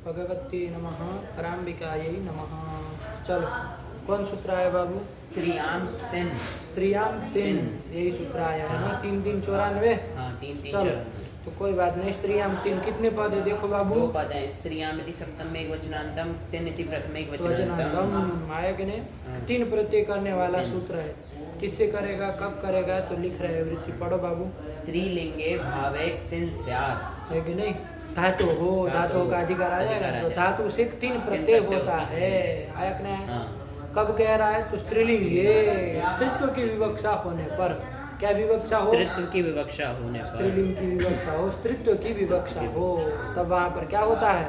भगवती नमः, पराम्बिकायै नमः। चलो, कौन सूत्र आया बाबू? स्त्रियां तिन। स्त्रियां तिन, यही सूत्र आया है ना। 3 3 94। हाँ, 3 3 चलो, 94। तो कोई बात नहीं। स्त्रियां तीन कितने पद है देखो बाबू? 2 पद है। स्त्रियामिति सप्तम में एक वचनांतम, तिन इति प्रथम एक वचनांतम। वचनांतम आया कि नहीं? हाँ। 3 प्रत्यय करने वाला तीन। सूत्र है। किससे करेगा, कब करेगा? तो लिख रहे हैं वृत्ति, पढ़ो बाबू। स्त्रीलिंगे भावे तिन स्यात्। है कि नहीं? धातु हो, धातु का अधिकार आ जाएगा। तो धातु से 3 प्रत्यय होता है। आया कि नहीं? हाँ। कब कह रहा है? तो स्त्रीलिंगे, स्त्रीत्व की विवक्षा होने पर। क्या विवक्षा हो? स्त्रीत्व की विवक्षा होने पर। स्त्रीलिंग की विवक्षा हो, स्त्रीत्व की विवक्षा हो, तब वहाँ पर क्या होता है?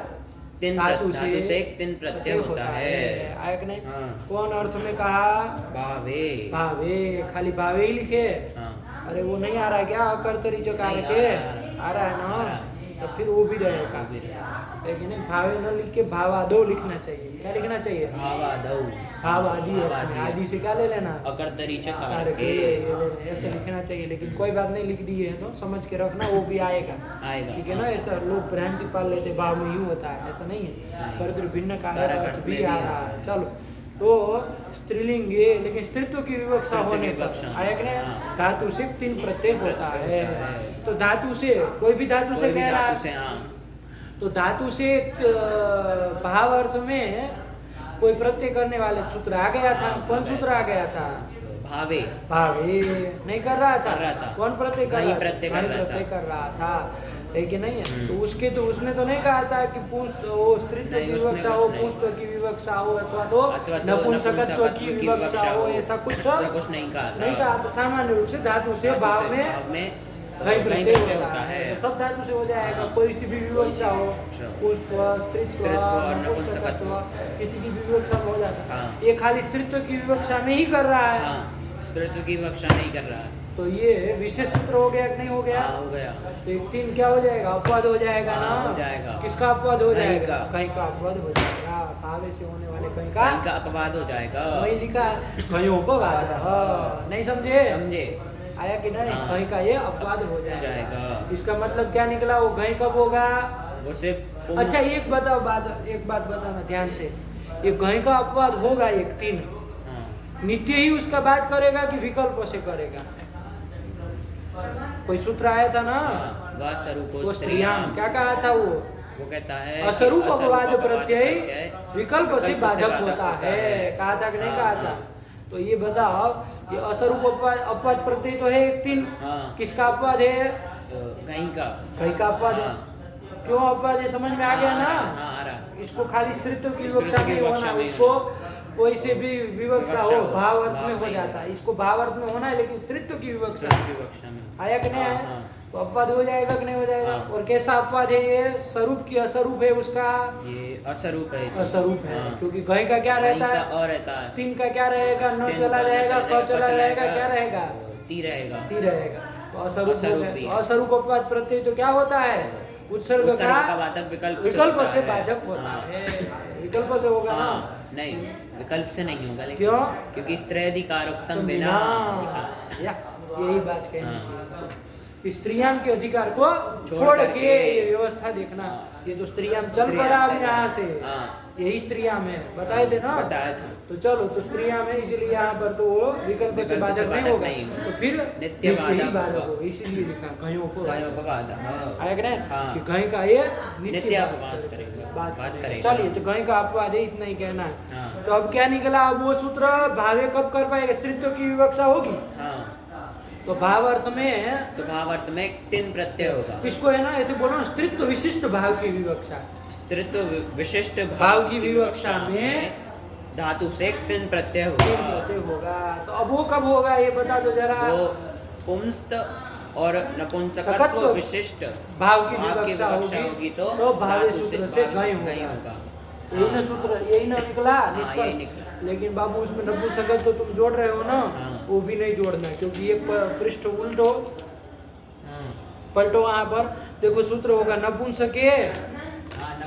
तिन धातु से एक तिन प्रत्यय होता है। आया कि नहीं? हाँ। कौन अर्थ में कहा? भावे। भावे, खाली भावे ही लिखे। हाँ। अरे वो नहीं आ रहा है क्या? अकर्तरी चकार नहीं, के आ आ रहा है आ रहा ना। है। तो फिर वो भी रहेगा। वो भी रहेगा। लेकिन भावे न लिख के भावादो लिखना चाहिए। क्या लिखना चाहिए? भावादौ। भाव आदि अर्थ में। आदि से क्या ले लेना? अकर्तरी चकार कार के। के, ऐसे लिखना चाहिए। लेकिन कोई बात नहीं, लिख दिए है तो समझ के रखना, वो भी आएगा। आएगा। ठीक है ना? ऐसा लोग भ्रांति पाल लेते, भाव में यूं होता है, ऐसा नहीं है। कर्तृ भिन्न कारक अर्थ भी आ रहा है। चलो, तो स्त्रीलिंग ये, लेकिन स्त्रीत्व की विवक्षा होने पर आया कि नहीं? धातु से 3 प्रत्यय होता है। तो धातु से, कोई भी धातु से कह रहा है, तो धातु से भाव अर्थ में कोई प्रत्यय करने वाले सूत्र आ गया था। कौन सूत्र आ गया था? भावे। भावे नहीं कर रहा था। कर रहा था। कौन प्रत्यय कर रहा था? प्रत्यय कर रहा था। है कि नहीं है? तो उसके, तो उसने तो नहीं कहा था कि वो स्त्रीत्व की विवक्षा हो, पुंस्त्व की विवक्षा हो, अथवा तो नपुंसकत्व की विवक्षा हो, ऐसा कुछ नहीं कहा। नहीं कहा। तो सामान्य रूप से धातु से भाव में कहीं प्रत्यय होता है। तो सब धातु से हो जाएगा। कोई सी भी विवक्षा हो, पुंस्त्व, स्त्रीत्व, नपुंसकत्व, किसी की भी विवक्षा हो जाता है। ये खाली स्त्रीत्व की विवक्षा में ही कर रहा है। स्त्रीत्व की विवक्षा नहीं कर रहा है। तो ये विशेष सूत्र हो गया कि नहीं हो गया? हो गया। तो 3 क्या हो जाएगा? अपवाद हो जाएगा ना। हो जाएगा। किसका अपवाद हो जाएगा? कहीं का अपवाद हो जाएगा। भावे से होने वाले कहीं का अपवाद हो जाएगा। वही लिखा है, कहीं उपवाद। नहीं समझे? आया कि नहीं? कहीं का ये अपवाद हो जाएगा। इसका मतलब क्या निकला? वो कहीं कब होगा? वो सिर्फ। अच्छा, एक बात बताना ध्यान से। ये कहीं का अपवाद होगा एक 3 नित्य ही उसका बात करेगा कि विकल्प से करेगा? कोई सूत्र आया था ना, वो स्त्रियां, क्या कहा था वो कहता है असरूप अपवाद प्रत्यय विकल्प से बाधक होता है। कहा था कि नहीं कहा था? तो ये बताओ, ये असरूप अपवाद प्रत्यय तो है एक 3। किसका अपवाद है? कहीं का अपवाद है। क्यों अपवाद है? समझ में आ गया ना? इसको खाली स्त्रीत्व की विवक्षा में होना, उसको कोई से भी विवक्षा हो, भाव अर्थ में हो जाता है। इसको भाव अर्थ में होना है, लेकिन स्त्रीत्व की विवक्षा आया कि नहीं आया? तो अपवाद हो जाएगा कि नहीं हो जाएगा? और कैसा अपवाद है ये? स्वरूप की असरूप है उसका? ये असरूप है। असरूप है। क्योंकि गय का क्या रहता है? 3 का क्या रहेगा? न चला रहेगा, क चला रहेगा, क्या रहेगा? ती रहेगा। तो असरूप अपवाद प्रत्यय तो क्या होता है? उत्सर्ग का विकल्प से बाधक होता है। विकल्प से होगा ना? नहीं, विकल्प से नहीं होगा। क्यों? क्योंकि स्त्रीधिकारोक्तम बिना। यही बात कहनी। स्त्रियां के अधिकार को छोड़ के ये व्यवस्था देखना। ये तो स्त्रियां चल पड़ा अब यहाँ से, यही स्त्रियां में बताए थे ना? बताया था। तो चलो, तो स्त्रियां में, इसलिए यहाँ पर तो वो विकल्प से बाधक नहीं होगा। तो फिर नित्य ही बाधक हो, इसीलिए लिखा कहीं उपवाद। आया कि नहीं? कि कहीं का ये नित्य बात करेंगे। चलिए, तो कहीं का अपवाद है, इतना ही कहना है। तो अब क्या निकला? अब वो सूत्र भावे कब कर पाएगा? स्त्रीत्व की विवक्षा होगी। तो भाव अर्थ में 3 प्रत्यय होगा। इसको है ना ऐसे बोलो, स्त्रीत्व विशिष्ट भाव की विवक्षा। स्त्रीत्व विशिष्ट भाव की विवक्षा में धातु से 3 प्रत्यय होगा। तो अब वो कब होगा ये बता दो जरा। वो पुंस्त और नपुंसकत्व विशिष्ट भाव की विवक्षा होगी तो भावे सूत्र से गय होगा। यही ना निकला निष्कर्ष। लेकिन बाबू उसमें नपुंसकत्व तो तुम जोड़ रहे हो ना, वो भी नहीं जोड़ना, क्योंकि एक पृष्ठ उल्टो पलटो। वहां पर देखो सूत्र होगा नपुंसके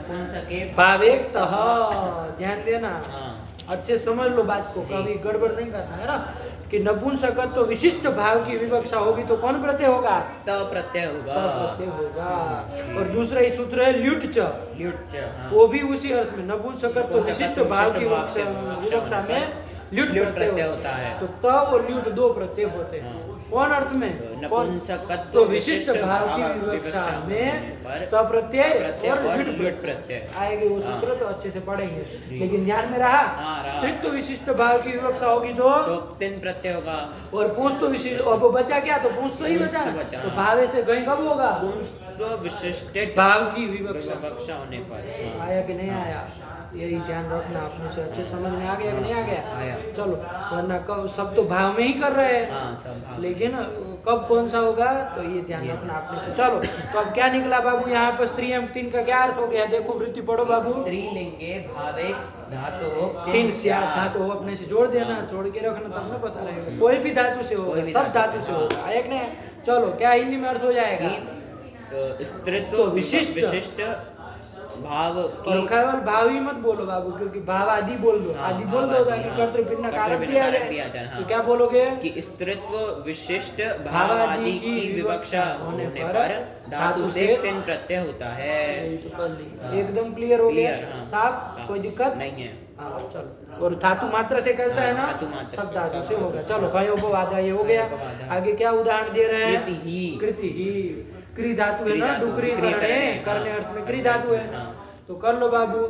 नपुंसके भावेक्तः, ध्यान देना, हाँ अच्छे समझ लो बात को, जी। कभी गड़बड़ नहीं करना है ना, कि नपुंसकत्व तो विशिष्ट भाव की विवक्षा होगी तो कौन प्रत्यय होगा? त प्रत्यय होगा। त प्रत्यय होगा। और दूसरा ही सूत्र है ल्युट च, ल्युट च, हाँ। वो भी उसी अर्थ में, नपुंसकत्व तो विशिष्ट भाव की विवक्षा में ल्युट प्रत्यय होता है। तो त और ल्युट दो प्रत्यय होते हैं। कौन अर्थ में? नपुंसकत्व तो विशिष्ट भाव की विवक्षा में त प्रत्यय और ल्युट प्रत्यय आएगी। वो सूत्र तो अच्छे से पढ़ेंगे, लेकिन ध्यान में रहा, स्त्रीत्व विशिष्ट भाव की विवक्षा होगी तो तिन प्रत्यय होगा। और पूंछ तो विशिष्ट, और वो बचा क्या? तो पूंछ तो ही बचा, तो भावे से गई कब होगा? तो विशिष्ट भाव की विवक्षा होने पर। आया कि नहीं आया? यही ध्यान रखना, अपने से अच्छे समझ में आ गया कि नहीं आ गया? आया। चलो, वरना कब सब तो भाव में ही कर रहे हैं, हाँ, सब भाव। लेकिन कब कौन सा होगा तो ये ध्यान रखना अपने से। चलो, तो अब क्या निकला बाबू यहाँ पर? स्त्री एवं तीन का क्या अर्थ हो गया? देखो वृत्ति पढ़ो बाबू। स्त्रीलिंगे भावे धातु तीन स्यात् धातु हो, अपने से जोड़ देना, जोड़ के रखना, तब ना पता रहेगा। कोई भी धातु से होगा, सब धातु से होगा, आया कि नहीं? चलो, क्या हिंदी में अर्थ हो जाएगा? स्त्रीत्व विशिष्ट भाव की, और केवल भाव ही मत बोलो बाबू, क्योंकि भाव आदि बोल दो, आदि बोल दो ताकि कर्तृभिन्न कारक भी आ जाए। तो क्या बोलोगे? कि स्त्रीत्व विशिष्ट भाव आदि की विवक्षा होने पर धातु से तिन प्रत्यय होता है। यही तो कर ली, एकदम क्लियर हो गया, हाँ। साफ, कोई दिक्कत नहीं है। हाँ, चलो। और धातु मात्रा से करता है ना, धातु मात्रा सब से, धातु सब से धातु होगा। से। चलो, भयोपवाद ये हो गया। भयोपवाद। आगे क्या उदाहरण दे रहे हैं? कृति ही। कृति ही, क्री धातु है ना, डुकरी करने, करने अर्थ में क्री धातु है। हाँ। तो कर लो बाबू,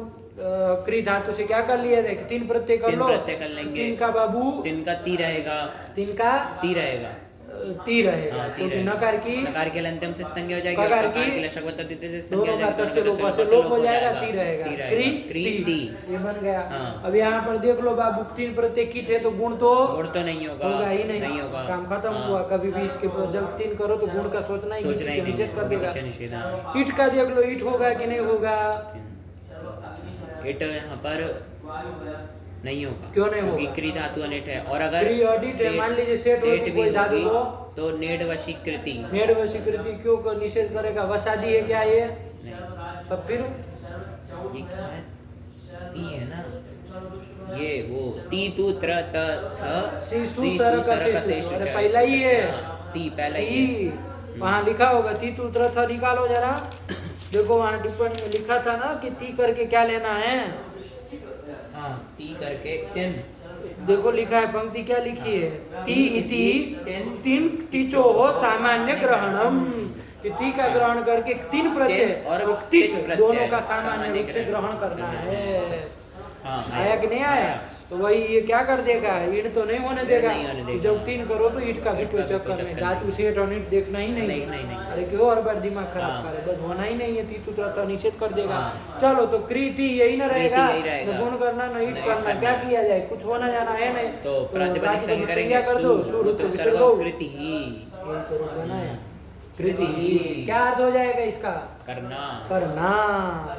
क्री धातु से क्या कर लिया? देख, तीन प्रत्यय कर लो। प्रत्यय कर लेंगे। तीन का बाबू, तिन का ती रहेगा, तीन का ती रहेगा, ती रहेगा, हाँ, ती क्योंकि रहेगा। नकार की नकार के अंतिम से संज्ञा हो जाएगी, ककार और ककार की के लशक वत्ता तिथि से संज्ञा दोनों हो का जाएगी, तस्य तो लोप से लोप हो जाएगा, ती रहेगा, क्री ती, ये बन गया। हाँ। अब यहाँ पर देख लो बाबू, तीन प्रत्यय की थे तो गुण तो गुण तो नहीं होगा, होगा ही नहीं, होगा, काम खत्म हाँ। हुआ। कभी भी इसके ऊपर जब तीन करो तो गुण का सोचना ही सोचना ही नहीं, निषेध कर देगा। नीचे निषेध, हाँ। ईट का देख लो, ईट होगा कि नहीं होगा? इट यहाँ पर नहीं होगा। क्यों नहीं क्योंकि होगा? क्री धातु अनिट है, और अगर क्री अडिट है, मान लीजिए सेठ होती भी कोई धातु होगी, तो नेड वशीकृति, नेड वशीकृति क्यों कर निषेध करेगा? वसादी है क्या ये? नहीं। तब फिर ये क्या है? ती है ना, ये वो ती तू त्र त थ शिशु सर का शिशु, अरे पहला ही है, ती पहला ही है। वहाँ लिखा होगा ती तू त्र थ, निकालो जरा, देखो वहाँ टिप्पणी में लिखा था ना कि ती करके क्या लेना है। हाँ, ती करके तिन, देखो लिखा है, पंक्ति क्या लिखी है? ती इति तीन टीचो हो सामान्य ग्रहणम, कि ती का ग्रहण करके तीन प्रत्यय और टीच प्रत्यय दोनों का सामान्य रूप से ग्रहण करना है। हाँ, आया कि नहीं आया? तो वही ये क्या कर देगा? ईट तो नहीं होने देगा। नहीं होने देगा। जब तीन करो तो ईट का भी कोई चक्कर नहीं, धातु सेठ और ईट देखना ही नहीं। नहीं। अरे क्यों हर बार दिमाग खराब हाँ। करे? बस होना ही नहीं है, तीतु तो निषेध कर देगा। हाँ। चलो, तो कृति यही ना रहेगा, यही रहेगा। न गुण करना न ईट नहीं करना, करना। क्या किया जाए? कुछ होना जाना है नहीं, तो प्रातिपदिक संज्ञा करेंगे, कर दो, सूत्र विसर्ग सर्व कृति ही, यही तो रोक देना है। कृति ही क्या अर्थ हो जाएगा इसका? करना, करना,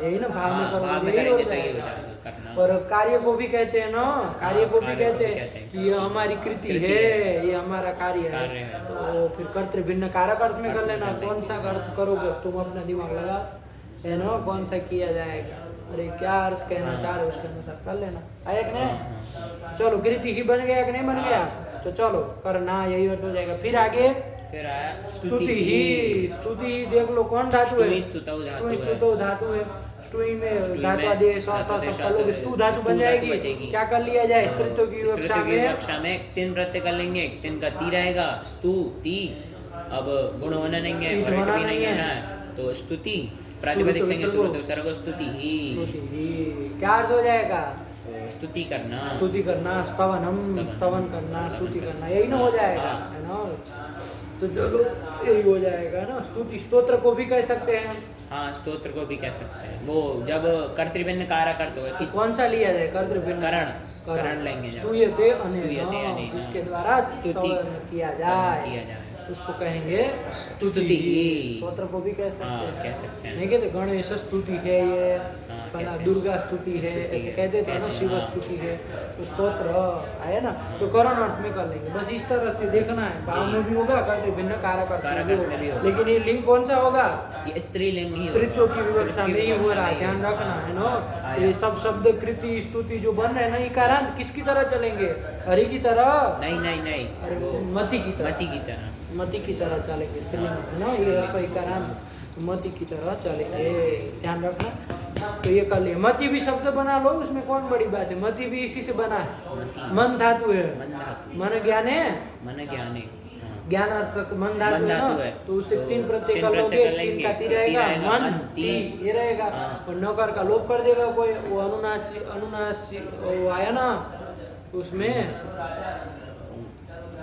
यही ना, भाव में हाँ, करोगे भाव में यही हो करेंगे तो यही हो जाएगा। जाएगा, करना। और कार्य को भी कहते हैं ना, कार्य को भी कार्य कहते को भी हैं कहते हैं। कि ये हमारी कृति है, ये हमारा कार्य कार्य है। है। तो फिर कर्तृभिन्न कारक अर्थ में कर लेना, कौन सा अर्थ करोगे तुम, अपना दिमाग लगा, है ना, कौन सा किया जाएगा। अरे क्या अर्थ कहना चाह रहे हो उसके अनुसार कर लेना, आया कि नहीं? चलो, कृति ही बन गया कि नहीं बन गया? तो चलो, करना यही अर्थ हो जाएगा। फिर आगे फिर आया स्तुति ही, स्तुति ही देख लो कौन धातु है? स्तुति स्तुतौ धातु है। स्तुतौ धातु है। स्तुति में स्तुति धातु में आदेश धातु आदेश लोग स्तु धातु स्तु बन धातु जाएगी। बचेगी। क्या कर लिया जाए? स्त्रीत्व की विवक्षा स्त्रीत्व की में विवक्षा में तीन प्रत्यय कर लेंगे, तीन का ती रहेगा, स्तु ती, अब गुण होना नहीं है, ईट और ईट होना भी नहीं नहीं है। होना है, तो स्तुति प्रातिपदिक संज्ञा विसर्ग। सूत्र सर्व स्तुति ही, स्तुति ही क्या अर्थ हो जाएगा? स्तुति करना, स्तुति करना, स्तवनम, स्तवन करना, स्तुति करना, यही ना हो जाएगा, है ना? तो चलो, यही हो जाएगा ना। स्तुति स्तोत्र को भी कह सकते हैं। हाँ, स्तोत्र को भी कह सकते हैं। वो जब कर्तृभिन्न कारक अर्थ होगा कि कौन सा लिया जाए? कर्तृभिन्न करण लेंगे जब। स्तूयते स्तूयते अनेन, अनेन, जिसके द्वारा स्तुति किया जाए उसको कहेंगे स्तुति। स्तुति। स्तोत्र को भी कह सकते हाँ, हैं, कह सकते हैं। नहीं कहते गणेश स्तुति है ये, हाँ, अपना कहते हैं। दुर्गा स्तुति है, स्तुति ऐसे है, कहते थे ना, ऐसे, शिव हाँ। स्तुति है, तो स्तोत्र आया ना, तो करण अर्थ में कर लेंगे। बस इस तरह से देखना है, भाव में भी होगा, कर्तृ भिन्न कारक अर्थ में भी कारक अर्थ में भी होगा। होगा। लेकिन ये लिंग कौन सा होगा? ये स्त्रीलिंग ही स्त्रीत्व की होगा। विवक्षा में ही हो रहा है, ध्यान रखना है ना। आया। ये सब शब्द कृति स्तुति जो बन रहे हैं ना, इकारांत किसकी तरह चलेंगे? हरि की तरह? नहीं नहीं नहीं, अरे वो मति की तरह, मति की तरह। मति की तरह चलेंगे स्त्रीलिंग में ना, ये रस्व इकारांत मति की तरह चलेंगे, ध्यान रखना। तो ये कर लिए, मति भी शब्द बना लो, उसमें कौन बड़ी बात है, मति भी इसी से बना है, मति। मन धातु है, मन धातु। मन ज्ञाने, मन ज्ञाने, हाँ। ज्ञान अर्थ मन धातु मन है धातु ना, है। तो उससे तो 3 प्रत्यय तीन कर प्रत्यय लोगे, कर 3 लेंगे, का ती ती रहेगा, रहेगा, मन मन, ती ती। ये रहेगा। हाँ। और नकार का लोप कर देगा कोई, वो अनुनासी अनुनासी वो आया ना उसमें,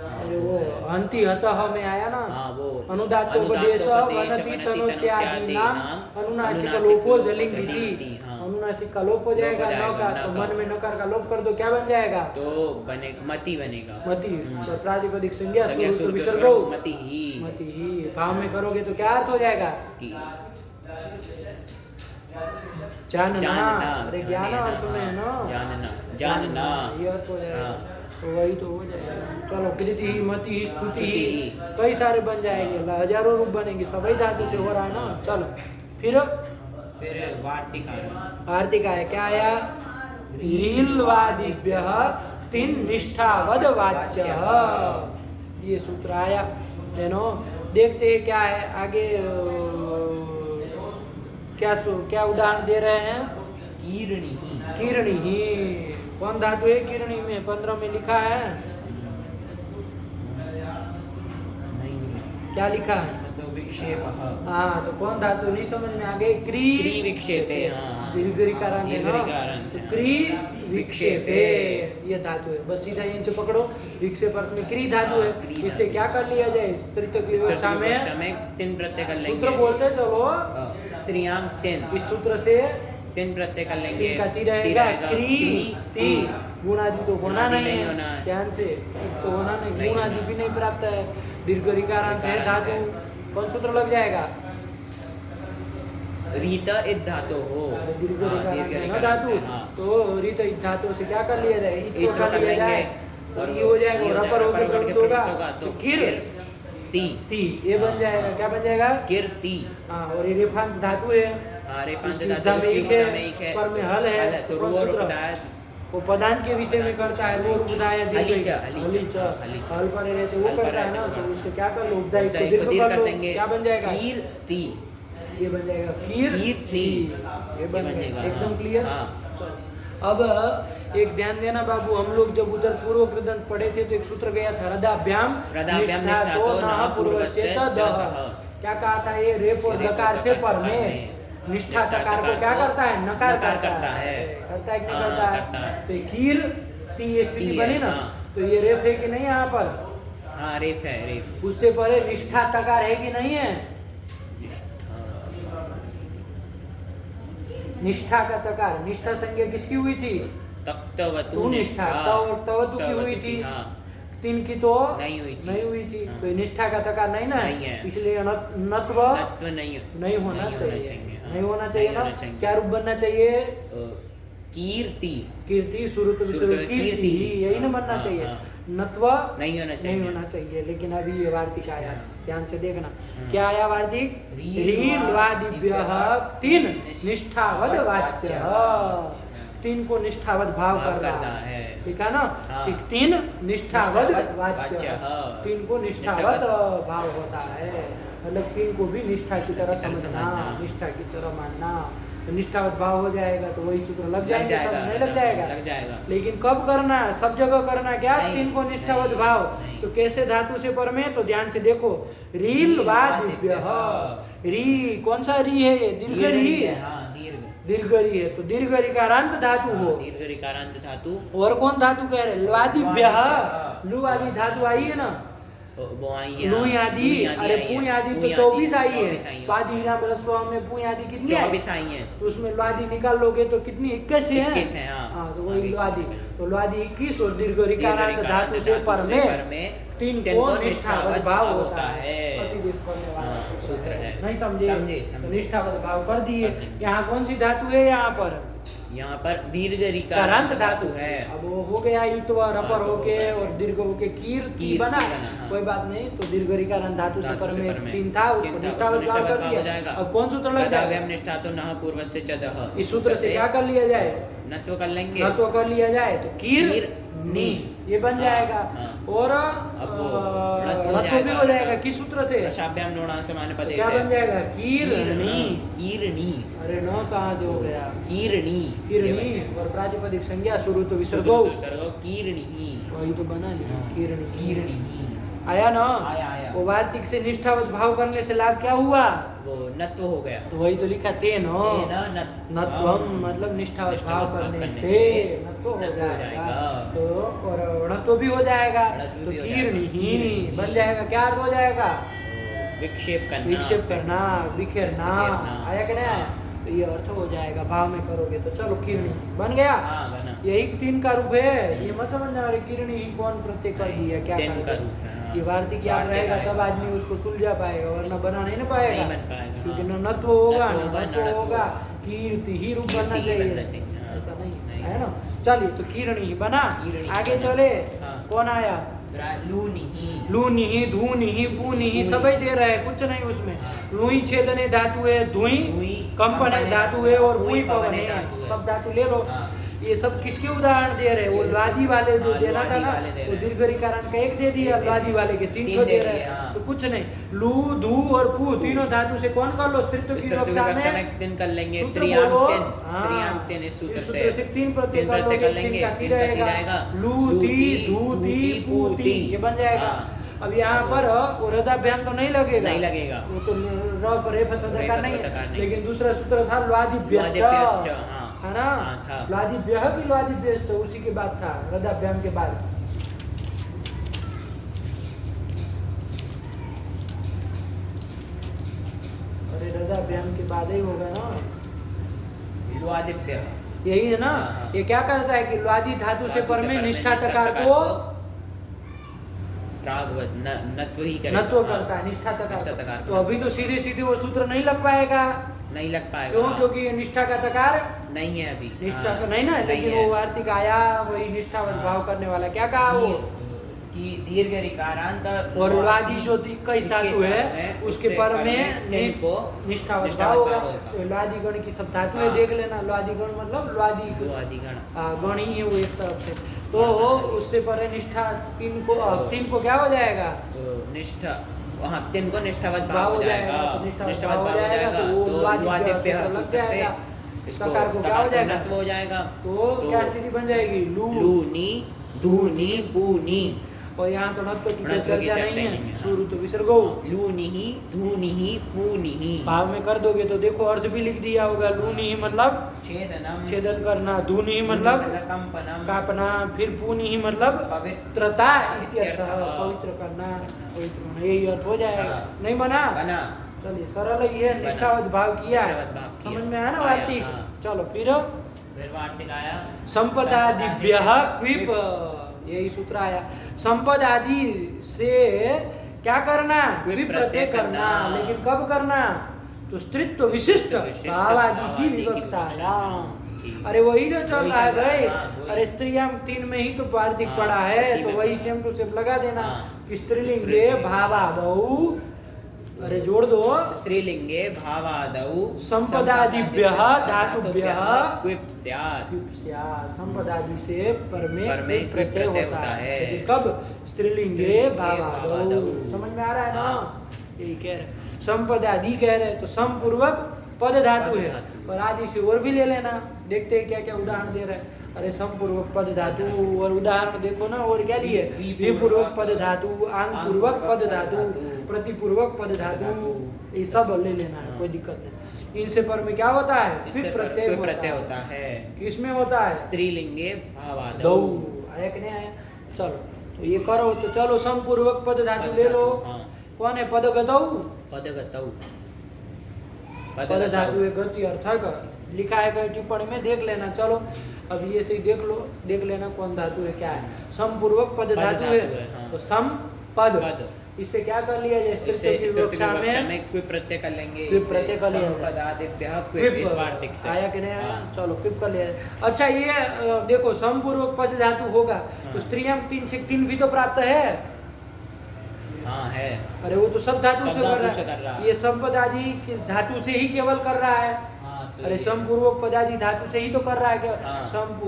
अरे वो हंति हतः में आया ना, हाँ, वो अनुदात्तोपदेश अनुदात्तोपदेश, वनति वनति तनुत्यादि नाम नाम, अनुनासिक अनुनासिक लोपो लोपो जलिंगी थी, जलिंगी, हाँ। अनुनासिक का लोप हो जाएगा, लोप हो जाएगा, नकार, तो नकार। मन में नकार का लोप कर दो, क्या बन जाएगा? तो बनेगा, मति बनेगा। मति, तो प्रातिपदिक संज्ञा संज्ञा सुरु तो सुरु विसर्ग विसर्ग, मति ही। मति ही, भाव में करोगे तो क्या अर्थ हो जाएगा? की। जानना, जानना, अरे ज्ञान हाँ, अर्थ में है ना, जानना, जानना। ये अर्थ हो जाएगा, हाँ। तो वही तो हो जाएगा। चलो, कृति ही, मति ही, स्तुति ही, स्तुति ही। कई सारे बन जाएंगे, हजारों रूप बनेंगे, सभी धातु से हो रहा है ना। चलो फिर वार्तिका। वार्तिका है, क्या आया? रीलवादिभ्यः तीन निष्ठावद वाच्य, ये सूत्र आया है नो। देखते हैं क्या है आगे, क्या उदाहरण दे रहे हैं? कीर्णी। कीर्णी ही, कौन धातु है कीर्णी में? 15 में लिखा है, नहीं, क्या लिखा है? तो विक्षेप। हाँ, तो कौन धातु नहीं समझ में आ गए? क्री विक्षेपे, हाँ। दीर्घिकारांत है ना, दीर्घिकारांत तो है। क्री विक्षेपे ये धातु है। बस सीधा यहीं से पकड़ो, विक्षेप अर्थ में क्री धातु है। क्री इससे धातु। क्या कर लिया जाए? स्त्रीत्व की विवक्षा में 3 प्रत्यय कर लेंगे। सूत्र बोलते चलो, स्त्रियांग 3, इस सूत्र से 3 प्रत्यय कर लेंगे। 3 का ती रहेगा, क्री ती। ती। गुणादि तो होना गुणादि नहीं नहीं है, होना है। ध्यान से, तो होना नहीं, नहीं गुणादि होना। भी नहीं प्राप्त है। दीर्घिकारांत है दीर्घिकारांत धातु, है। कौन सूत्र लग जाएगा? रीत इत धातु हो। दीर्घिकारांत है ना धातु, हाँ। तो रीत इत धातु से क्या कर लिया जाए? इत इत तो कर कर लिया जाए, लेंगे। तो और ये हो जाएगा, ये हो रपर होकर जाएगा, प्रवृत्त होगा, तो तो किर ती। ती ये बन जाएगा। क्या बन जाएगा? कीर्ति। हाँ, और ये रेफांत धातु है, हाँ, रेफांत इसकी धातु, उद्धा में उसकी एक उद्धा में एक है, है, पर में हल है, तो कौन वो सूत्र? रुपदाय। वो पदांत के विषय में करता है, वो उपदाय हलीच, हल पर रहते वो हल पर करता है ना, रहते तो वो। उससे क्या कर लो? उपदाय को उपदाय दीर्घ दीर्घ कर लो, देंगे। क्या बन जाएगा? कीर्ति। ये बन जाएगा कीर्ति, कीर्ति। ये बन बन जाएगा, जाएगा, एकदम हाँ। क्लियर। हाँ। अब एक ध्यान देना बाबू, हम लोग जब उधर पूर्व कृदंत पढ़े थे तो एक सूत्र गया था, हृदाभ्याम निष्ठा तो न पूर्वस्य च दः। क्या कहा था? ये रेप और दकार से पर में निष्ठा तकार को क्या करता है? नकार करता है, करता है कि नहीं हाँ, करता करता है? है। तो कीर ती ये स्थिति ती बनी है, ना, हाँ। तो ये रेप है कि नहीं यहाँ पर? हाँ, रेफ है, रेफ। उससे परे निष्ठा तकार है कि नहीं है? निष्ठा का तकार, निष्ठा संज्ञा किसकी हुई थी? तक्तवतु तू निष्ठा, तवतु की हुई थी, हाँ। 3 की तो नहीं हुई थी। नहीं हुई थी। हाँ। तो ये निष्ठा का तकार नहीं ना, नहीं है। इसलिए नत्व तत्व नहीं नहीं होना चाहिए, हाँ। नहीं होना चाहिए नहीं ना। होना चाहिए। क्या रूप बनना चाहिए? कीर्ति। कीर्ति, शुरू तो शुरू तो कीर्ति कीर्ति। यही ना बनना हाँ, चाहिए, हाँ। नत्व नहीं होना चाहिए। नहीं होना चाहिए। लेकिन अभी ये वार्तिक आया, ध्यान से देखना हाँ। क्या आया वार्तिक? रील्वादिभ्यः 3 निष्ठावद वाच्य, 3 को निष्ठावद भाव करता है, ठीक है ना? हाँ। ठीक, 3 निष्ठावद निष्ठावद वाच्य, वाच्य, हाँ। 3 को निष्ठावद भाव होता है, मतलब 3 को भी निष्ठा की तरह समझना, निष्ठा की तरह मानना। तो निष्ठावत भाव हो जाएगा तो वही सूत्र लग जाएंगे, सब नहीं लग जाएगा? लग जाएगा। लेकिन कब करना? सब जगह करना क्या? नहीं, 3 को निष्ठावत नहीं, भाव। नहीं। तो कैसे धातु से पर में? तो ध्यान से देखो, रील वादिभ्यः, री कौन सा री है? ये दीर्घ री है, हाँ, दीर्घ। दीर्घ री है, तो दीर्घ रिकारांत धातु हो। दीर्घ रिकारांत धातु। और कौन धातु कह रहे? लवादिभ्यः, लु वाली धातु आई है ना, वो आई है, लुई आदि, अरे पुई आदि तो 24 आई है, आई वादी विराम रस्व में पुई आदि कितनी आई? 24 आई है। तो उसमें लुआदी निकाल लोगे तो कितनी 21 है? 21 है, हाँ। हाँ, तो वही लुआदी, तो लुआदी 21 और दीर्घ रिकारांत धातु से पर में 3 को निष्ठावत भाव होता है। प्रतिदेश करने वाला सूत्र है। नहीं समझे? तो निष्ठावत भाव कर दिए। यहाँ कौन सी धातु है? यहाँ पर दीर्घ रिकारांत धातु है। अब वो हो गया इत्व रपर होके और दीर्घ होके कीर्ति बना, कोई बात नहीं। तो दीर्घ रिकारांत धातु से पर में 3 था, उसको निष्ठावत भाव कर दिया। अब कौन सूत्र लग जाएगा? निष्ठा तो नः पूर्वस्य च दः। इस सूत्र से क्या कर लिया जाए? नत्व कर लेंगे, नत्व कर लिया जाए तो कीर नी ये बन जाएगा। और नत्व भी हो जाएगा किस सूत्र से? रसाभ्याम नोणा समानपदे से। क्या बन जाएगा? कीरणी। कीरणी, अरे न कहाँ से हो गया? कीरणी, कीरणी और प्रातिपदिक संज्ञा शुरू तो विसर्गो कीरणी, वही तो बना लिया कीरणी। कीरणी आया ना? आया। वो वार्तिक से निष्ठावत भाव करने से लाभ क्या हुआ? वो नत्व हो गया। तो वही तो लिखा तेन नत्वम, मतलब निष्ठावत भाव करने से नत्व हो जाएगा। तो और नत्व भी हो जाएगा, तो कीरणी ही बन जाएगा। क्या अर्थ हो जाएगा? विक्षेप करना, विक्षेप करना, बिखेरना। आया कि नहीं आया? तो ये अर्थ हो जाएगा भाव में करोगे तो। चलो कीरणी बन गया। यही 3 का रूप है। ये मत समझना अरे कीरणी ही कौन प्रत्यय कर दिया, क्या कर ये वार्तिक याद रहेगा तब आदमी उसको सुलझा पाएगा, वरना बना नहीं ना पाएगा। क्योंकि न नत्व होगा न नत्व होगा, कीर्ति ही रूप बनना चाहिए, ऐसा नहीं है ना। चलिए तो कीरणी ही बना। आगे चले, कौन आया? लूनी ही, धूनी ही, पूनी ही सब ही दे रहा है, कुछ नहीं उसमें। लुई छेदने धातु है, धुई कंपन धातु है और पुई पवन है, सब धातु ले लो। ये सब किसके उदाहरण दे रहे हैं? वो लुआदी वाले जो देना था ना, वो दीर्घ रिकारांत का 1 दे दिया, लुआदी वाले के 3 तो दे रहे हैं। तो कुछ नहीं, लू, धू और पू तीनों धातु से कौन कर लो? स्त्रीत्व की विवक्षा में कर लेंगे। स्त्रियां इस सूत्र से 3 प्रत्यय कर लेंगे, का ती रहेगा। लू ती, धू ती, पू ती, ये बन जाएगा। अब यहाँ पर रदाभ्याम तो नहीं लगेगा, वो तो र पर नहीं है। लेकिन दूसरा सूत्र था लुआदिभ्यश्च, है ना? लुआदिभ्यः की लुआदिभ्यश्च उसी के बाद था, रदाभ्याम के बाद। अरे रदाभ्याम के बाद ही होगा ना लुआदिभ्य, यही है ना। ये क्या करता है कि लुआदी धातु से पर में निष्ठा तकार को नत्व ही नत्व करता है, निष्ठा तकार। तो अभी तो सीधे वो सूत्र नहीं लग पाएगा। क्यों? क्योंकि ये निष्ठा का तकार नहीं है अभी, निष्ठा का नहीं ना। लेकिन वो वार्तिक आया, वही निष्ठावत भाव करने वाला क्या कहा वो कि दीर्घ रिकारांत और लुआदी जो 21 धातु है उसके पर में निष्ठावत भाव होगा। तो लुआदी गण की सब धातुएं देख लेना। लुआदी गण मतलब लुआदी गण ही है वो एक तरफ से। तो उससे पर निष्ठा 3 को क्या हो जाएगा? निष्ठा, हाँ 3 को निष्ठावत भाव हो जाएगा। निष्ठावत भाव हो जाएगा तो लुआदिभ्य सूत्र से तकार को क्या हो जाएगा? नत्व हो जाएगा। तो क्या स्थिति बन जाएगी? लूनी, धूनी, पूनी। और यहाँ तो नत्व की चर्चा नहीं है, शुरू तो विसर्गो। लूनी ही, धूनी ही, पूनी ही। भाव में कर दोगे तो देखो अर्थ भी लिख दिया होगा। लूनी ही मतलब छेदन करना, धूनी ही मतलब कापना, फिर पूनी ही मतलब पवित्रता इत्यर्थ, पवित्र करना, पवित्र होना, यही अर्थ हो जाएगा। नहीं बना? चलिए सरल ही है, निष्ठावत भाव किया, समझ में आया ना वार्तिक। चलो फिर वार्तिक आया संपदादिभ्यः क्विप, यही सूत्र आया। संपद आदि से क्या करना? विप्रत्यय करना। लेकिन कब करना? तो स्त्रीत्व विशिष्ट भाव आदि की विवक्षा। अरे वही ना चल रहा है भाई। अरे स्त्रियां 3 में ही तो वार्तिक पड़ा है, तो वही सेम टू सेम लगा देना कि स्त्रीलिंगे भावादौ, अरे जोड़ दो, स्त्रीलिंगे भावादौ संपदादिभ्यः धातुभ्यः क्विप स्यात्। संपदादि से पर में प्रत्यय होता है। कब? स्त्रीलिंगे भावादौ। समझ में आ रहा है ना? यही कह रहे, संपदादि कह रहे तो समपूर्वक पद धातु है, और आदि से और भी ले लेना। देखते हैं क्या क्या उदाहरण दे रहे हैं। अरे समपूर्वक पद धातु, और उदाहरण देखो ना, और क्या लिए? विपूर्वक पद धातु, आंग पूर्वक पद धातु, प्रतिपूर्वक पद धातु, ये सब ले लेना है, कोई दिक्कत नहीं। इनसे पर में क्या होता है? फिर प्रत्यय होता है। किसमें होता है? स्त्रीलिंगे भावादौ। आया कि नहीं आया? चलो तो ये करो तो चलो समपूर्वक पद धातु ले लो। हाँ। कौन है? पदगतौ। पदगतौ। पद धातु एक गति अर्थक लिखा है कहीं टिप्पणी में, देख लेना। चलो अब ये से देख लो, देख लेना कौन धातु है, क्या है। समपूर्वक पद धातु है, हाँ। तो सम पद, पद। इससे क्या कर लिया जाए? इससे स्त्रीत्व की विवक्षा में क्विप प्रत्यय कर लेंगे। क्विप प्रत्यय कर लिया जाए। संपदादिभ्यः क्विप क्विप इस वार्तिक से आया कि नहीं आया? हाँ। चलो क्विप कर लिया जाए। अच्छा ये देखो समपूर्वक पद धातु होगा तो स्त्रियम 3 से 3 भी तो प्राप्त है। हाँ है। अरे वो तो सब धातु सब से धातु कर से रहा कर रहा है, है। ये संपद आदि की धातु से ही केवल कर रहा है। हाँ, तो अरे ये- समपूर्वक पदादि धातु से ही तो कर रहा है क्या? हाँ।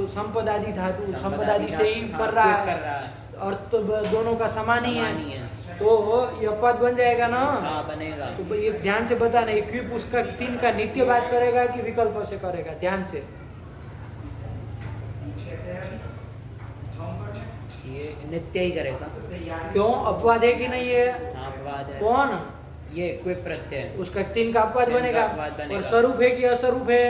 संपदादि धातु संपदादि संपदादि से ही हाँ, कर रहा क्विप है, कर रहा है। और तो दोनों का समान ही समान ही है, है। तो ये अपवाद बन जाएगा ना। हाँ बनेगा। तो ये ध्यान से बताना, ये क्विप उसका 3 का नित्य बात करेगा कि विकल्प से करेगा, ध्यान से। ये नित्य ही करेगा। क्यों? अपवाद है कि नहीं है? हाँ अपवाद है। कौन? ये क्विप प्रत्यय उसका 3 का अपवाद 3 का बनेगा। अपवाद बनेगा। और स्वरूप है कि असरूप है?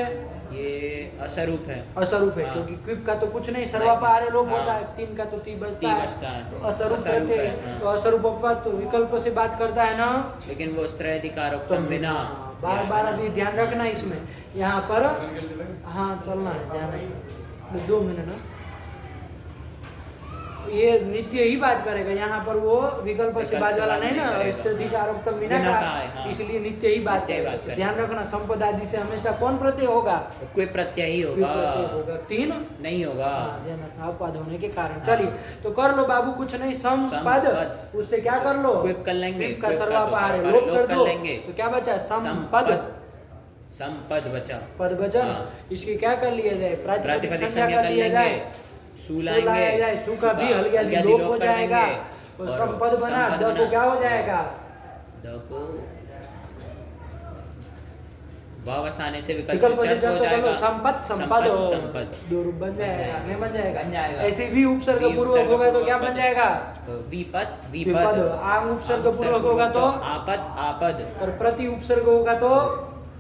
ये असरूप है। असरूप है, हाँ। क्योंकि क्विप का तो कुछ नहीं, सर्वापहार्य लोप हाँ। होता है, 3 का तो ती बचता ती है, बचता है। तो असरूप असरूप रहते है, हैं। हाँ। तो असरूप अपवाद तो विकल्प से बात करता है ना। लेकिन वो स्त्रैधिकारोक्तम बिना। बार बार अभी ध्यान रखना इसमें, यहाँ पर हाँ चलना है, ध्यान है 2 मिनट ना। ये नित्य ही बात करेगा, यहाँ पर वो विकल्प से बात वाला नहीं ना, स्त्रीधिकारोक्तम बिना बिना का, कहा है, हाँ। इसलिए नित्य ही बात नित्य ही बात करेगा। करेगा। ध्यान रखना, संपदादि से हमेशा कौन प्रत्यय होगा? क्विप प्रत्यय ही क्विप होगा। प्रत्यय होगा। 3 नहीं होगा। ध्यान रखना, अपवाद होने के कारण। चलिए तो कर लो बाबू, कुछ नहीं, सम पद, संपद। उससे क्या कर लो? क्विप कर लेंगे। क्विप का क्विप का तो सर्वापहार्य सर्वापहार्य लोप लोप कर कर दो, लेंगे। तो क्या बचा? संपद। संपद बचा। पद वचन, हाँ। इसकी क्या कर लिया जाए? प्रातिपदिक प्रातिपदिक संज्ञा संज्ञा कर कर लिया जाए, लेंगे। सु सु लाएंगे। लाया जाए, सु का भी हल्के आदि लोप हो कर जाएगा, देंगे। और संपद बना, संपद द को बना। क्या हो जाएगा? द को वावस आने से विकल्प विकल्प से से जब हो तो कर लो, जाएगा। संपद संपद संपद। 2 रूप बन जाएगा, नहीं बन जाएगा? बन जाएगा। ऐसे भी उपसर्ग भी पूर्वक उपसर्ग होगा तो पूर्वक क्या पद। बन जाएगा? विपद विपद। विपद। आंग उपसर्ग पूर्वक होगा तो? आपद आपद। और प्रति उपसर्ग होगा तो?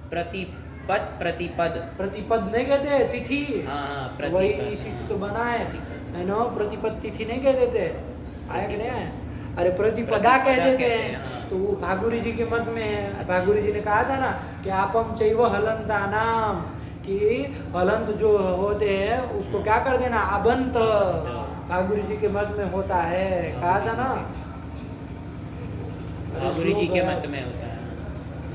प्रतिपद प्रतिपद। प्रतिपद नहीं कहते, तिथि। हाँ हाँ वही प्रतिपद। इसी से तो बना है ना, प्रतिपद तिथि नहीं कहते थे, आया कि नहीं आया? अरे प्रतिपदा कह प्रतिपदा देते कहते हैं, हैं, हाँ। तो वो भागुरी जी के मत में है। भागुरी जी ने कहा था ना कि आपम चैव हलंता नाम, कि हलंत जो होते हैं उसको क्या कर देना? अबंत। भागुरी जी के मत में होता है, कहा था ना। भागुरी जी के मत में होता है।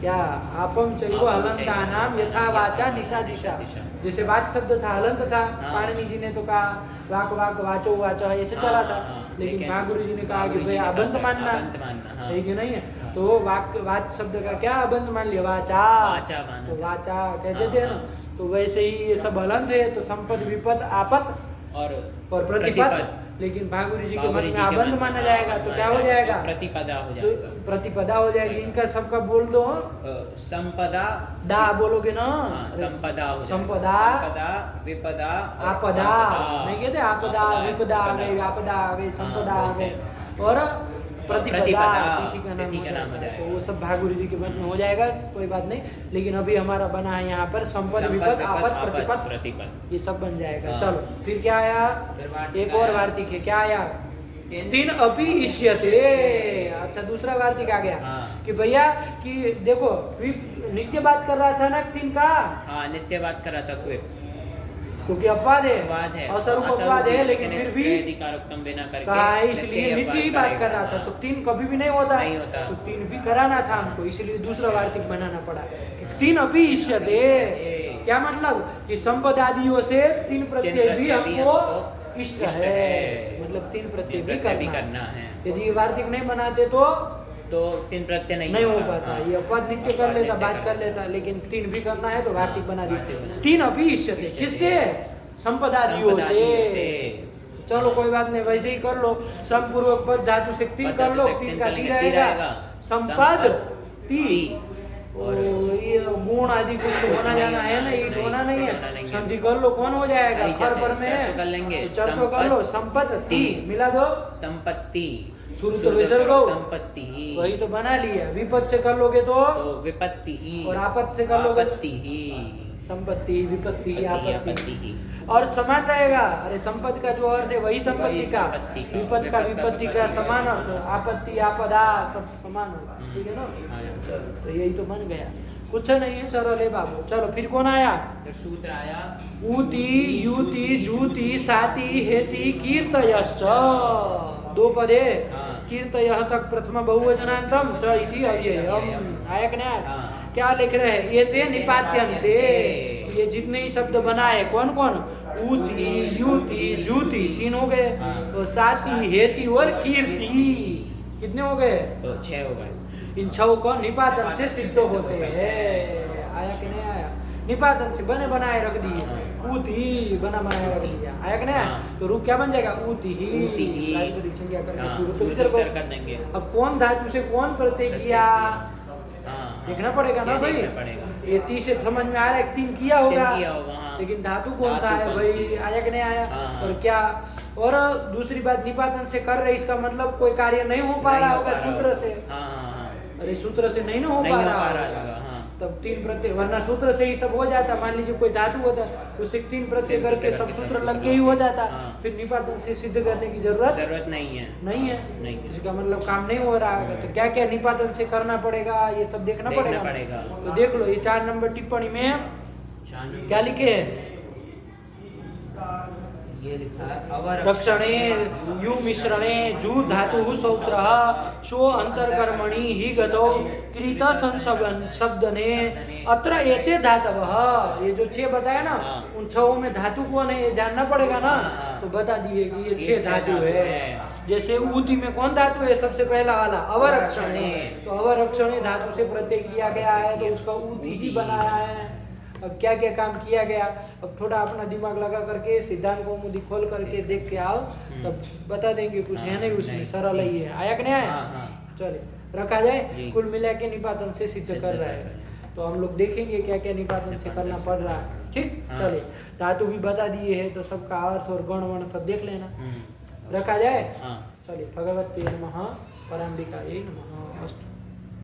क्या? आपम चैव आपम हलंता चैव नाम यथा वाचा निशा दिशा। जैसे वाच शब्द था, हलंत था, हाँ। पाणिनि जी ने तो कहा वाक वाक वाचो वाचो, ऐसे हाँ, चला था। हाँ, लेकिन भागुरी जी ने कहा कि भागुरी भाई जी ने अबंत कहा मानना, अबंत मानना, हाँ। है कि नहीं है? हाँ। तो वाच शब्द का क्या अबंत मान लिया? वाचा। वाचा माना तो था। वाचा कहते हाँ, थे ना, हाँ। तो वैसे ही ये सब हलंत है, तो संपद विपद आपत और प्रतिपद। लेकिन भागुरी जी के मत भागुरी में जी के अबंत मत माना में जाएगा, अबंत तो माना क्या हो जाएगा? प्रतिपदा हो तो जाएगा। प्रतिपदा हो जाएगी। इनका सबका बोल दो, संपदा। दा बोलोगे ना, हाँ, संपदा हो जाएगा। संपदा, संपदा विपदा और आपदा नहीं कहते? आपदा विपदा आ गई, आपदा आ गई, संपदा आ बोलते गई, हैं। और प्रतिपदा प्रतिपदा, तिथि का तिथि का नाम नाम हो हो जाएगा। जाएगा। तो वो सब भागुरी जी के मत में हो जाएगा, कोई बात नहीं। लेकिन अभी हमारा बना है यहाँ पर संपद संपद, विपद विपद, आपद आपद, प्रतिपद, प्रतिपद। ये सब बन जाएगा। हाँ। चलो फिर क्या आया? फिर वार्तिक एक और आया। वार्तिक है, क्या आया? 3 अपि इष्यते। अच्छा दूसरा वार्तिक आ गया हाँ। कि भैया कि देखो नित्य बात कर रहा था ना 3 का, हाँ नित्य बात कर रहा था क्विप। क्योंकि अपवाद अपवाद है। है, असरूप अपवाद है, लेकिन फिर भी अधिकारोक्तम बिना करके कहा है, इसलिए नित्य ही बात कर रहा था। तो 3 कभी भी नहीं होता, नहीं होता। तो 3 भी कराना था हमको, इसलिए दूसरा वार्तिक बनाना पड़ा कि 3 अपि इष्यते। क्या मतलब? कि संपदादियों से 3 प्रत्यय भी हमको इष्ट है, मतलब 3 प्रत्यय भी करना है। यदि ये वार्तिक नहीं बनाते तो 3 प्रत्यय नहीं हो पाता। हाँ। ये अपवाद नित्य कर लेता, नित्य बात कर लेता, लेकिन 3 भी करना है तो वार्तिक बना दी। वार्तिक। 3 अपि इष्यते, किससे? संपदादियों से। चलो कोई बात नहीं, वैसे ही कर लो। समपूर्वक पद धातु से 3 कर लो, 3 का 3 रहेगा। संपद ती, और ये गुण आदि कुछ तो होना जाना है ना, ईट होना नहीं है। संधि कर लो, कौन हो जाएगा? खर पर में चर्च कर लेंगे। चर्च कर लो, संपत्ति मिला दो, संपत्ति। शुरू तो विसर्ग हो, संपत्ति ही। वही तो बना लिया। विपद से कर लोगे तो विपत्ति ही। और आपद से कर लोगे तो आपत्ति ही। संपत्ति, विपत्ति, आपत्ति। आपत्ति ही। अर्थ समान रहेगा। अरे संपत्ति का जो अर्थ है वही संपत्ति का, विपत्ति का विपत्ति का समान अर्थ, आपत्ति आपदा सब समान अर्थ, ठीक है ना। चलो तो यही तो बन गया, कुछ नहीं है, सरल है बाबू। चलो फिर कौन आया? फिर सूत्र आया ऊती यूति जूति साति हेति कीर्तयश्च, दो पद है। कीर्तयः तक प्रथम बहुवचनांतम च इति अव्ययम, आया कि नहीं आया? क्या लिख रहे हैं? ये थे निपात्यन्ते, ये जितने ही शब्द बनाए कौन कौन? ऊती यूति जूति, तीन हो गए, तो साति हेति और कीर्ति कितने हो गए? तो 6 हो गए। इन छह को निपातन से सिद्ध होते हैं। आया कि नहीं आया? निपातन से बने बनाए रख दिए, ऊती बना बनाए रख दिया, आया कि नहीं आया? तो रूप क्या बन जाएगा? ऊती ही, प्रातिपदिक संज्ञा करके शुरू कर देंगे। अब कौन धातु से कौन प्रत्यय किया देखना पड़ेगा ना भाई। ये 30 से समझ में आ रहा है, 3 किया होगा, लेकिन धातु कौन सा है भाई? आया कि नहीं आया? और क्या, और दूसरी बात निपातन से कर रहे, इसका मतलब कोई कार्य नहीं हो पा रहा होगा सूत्र से। अरे सूत्र से नहीं ना हो पा रहा, तब 3 प्रत्यय, वरना सूत्र से ही सब हो जाता। मान लीजिए कोई धातु होता, उससे 3 प्रत्यय करके सब सूत्र लग के ही हो जाता, फिर निपातन से सिद्ध करने की जरूरत नहीं है। इसका मतलब काम नहीं हो रहा है, तो क्या क्या निपातन से करना पड़ेगा ये सब देखना पड़ेगा। तो देख लो, ये 4 नंबर टिप्पणी में क्या लिखे है? ये लिखा है रक्षणे यु मिश्रणे जू धातु सौत्र शो अंतर्कर्मणि ही गतौ कृत शब्दने अत्र एते धातवः। ये जो 6 बताया ना, उन 6 में धातु कौन है ये जानना पड़ेगा ना, तो बता दिए कि ये 6 धातु है। जैसे ऊती में कौन धातु है? सबसे पहला वाला अवरक्षणे, तो अवरक्षणे धातु से प्रत्यय किया गया है, तो उसका ऊती ही बनाया है। अब क्या क्या काम किया गया, अब थोड़ा अपना दिमाग लगा करके सिद्धांत कौमुदी खोल करके देख के आओ, तब बता देंगे। कुछ है नहीं उसमें, सरल ही है। आया कि नहीं आया? चले रखा जाए। कुल मिला के निपातन से सिद्ध कर रहा है, तो हम लोग देखेंगे क्या क्या निपातन से करना पड़ रहा है। ठीक, चले धातु भी बता दिए है, तो सबका अर्थ और गण वर्ण सब देख लेना। रखा जाए। चलिए, भगवते नमः, पराम्बिकायै नमः। अस्तु।